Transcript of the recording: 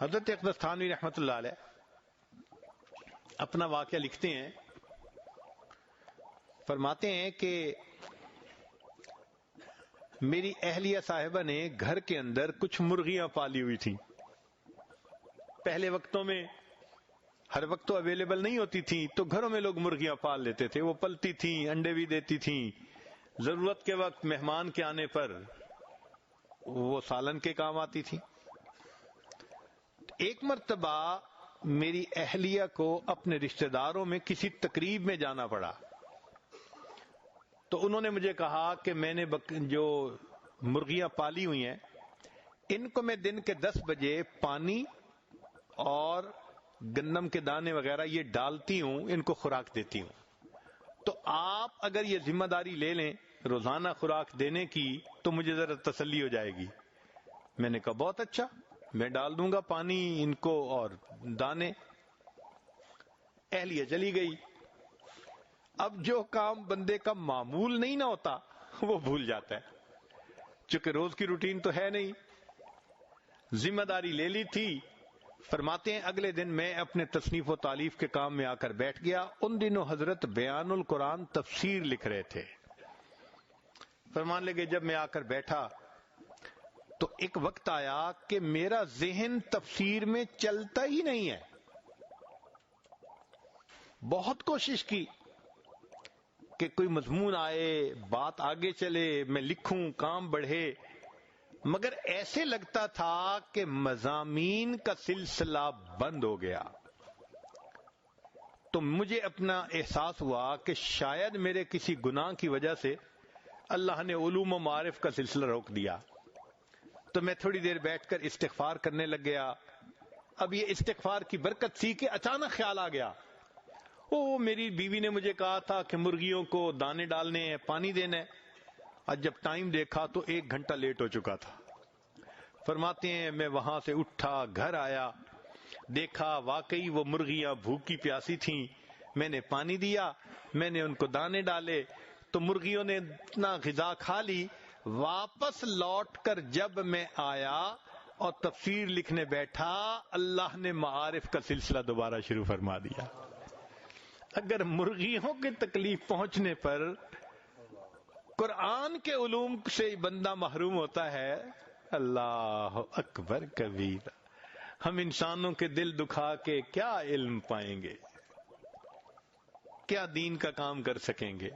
حضرت اقدس تھانوی رحمۃ اللہ علیہ اپنا واقعہ لکھتے ہیں، فرماتے ہیں کہ میری اہلیہ صاحبہ نے گھر کے اندر کچھ مرغیاں پالی ہوئی تھیں. پہلے وقتوں میں ہر وقت تو اویلیبل نہیں ہوتی تھیں، تو گھروں میں لوگ مرغیاں پال لیتے تھے. وہ پلتی تھیں، انڈے بھی دیتی تھیں، ضرورت کے وقت مہمان کے آنے پر وہ سالن کے کام آتی تھیں. ایک مرتبہ میری اہلیہ کو اپنے رشتہ داروں میں کسی تقریب میں جانا پڑا، تو انہوں نے مجھے کہا کہ میں نے جو مرغیاں پالی ہوئی ہیں ان کو میں دن کے 10 بجے پانی اور گندم کے دانے وغیرہ یہ ڈالتی ہوں، ان کو خوراک دیتی ہوں، تو آپ اگر یہ ذمہ داری لے لیں روزانہ خوراک دینے کی تو مجھے ذرا تسلی ہو جائے گی. میں نے کہا بہت اچھا، میں ڈال دوں گا پانی ان کو اور دانے. اہلیہ چلی گئی. اب جو کام بندے کا معمول نہیں نہ ہوتا وہ بھول جاتا ہے، چونکہ روز کی روٹین تو ہے نہیں، ذمہ داری لے لی تھی. فرماتے ہیں اگلے دن میں اپنے تصنیف و تالیف کے کام میں آ کر بیٹھ گیا. ان دنوں حضرت بیان القرآن تفسیر لکھ رہے تھے. فرمان لگے جب میں آ کر بیٹھا تو ایک وقت آیا کہ میرا ذہن تفسیر میں چلتا ہی نہیں ہے. بہت کوشش کی کہ کوئی مضمون آئے، بات آگے چلے، میں لکھوں، کام بڑھے، مگر ایسے لگتا تھا کہ مضامین کا سلسلہ بند ہو گیا. تو مجھے اپنا احساس ہوا کہ شاید میرے کسی گناہ کی وجہ سے اللہ نے علوم و معارف کا سلسلہ روک دیا. تو میں تھوڑی دیر بیٹھ کر استغفار کرنے لگ گیا. اب یہ استغفار کی برکت تھی کہ اچانک خیال آ گیا، میری بیوی نے مجھے کہا تھا کہ مرغیوں کو دانے ڈالنے ہیں، پانی دینا ہے. اور جب ٹائم دیکھا تو 1 گھنٹہ لیٹ ہو چکا تھا. فرماتے ہیں میں وہاں سے اٹھا، گھر آیا، دیکھا واقعی وہ مرغیاں بھوکی پیاسی تھیں. میں نے پانی دیا، میں نے ان کو دانے ڈالے، تو مرغیوں نے اتنا غذا کھا لی. واپس لوٹ کر جب میں آیا اور تفسیر لکھنے بیٹھا، اللہ نے معارف کا سلسلہ دوبارہ شروع فرما دیا. اگر مرغیوں کی تکلیف پہنچنے پر قرآن کے علوم سے بندہ محروم ہوتا ہے، اللہ اکبر کبیرہ. ہم انسانوں کے دل دکھا کے کیا علم پائیں گے، کیا دین کا کام کر سکیں گے؟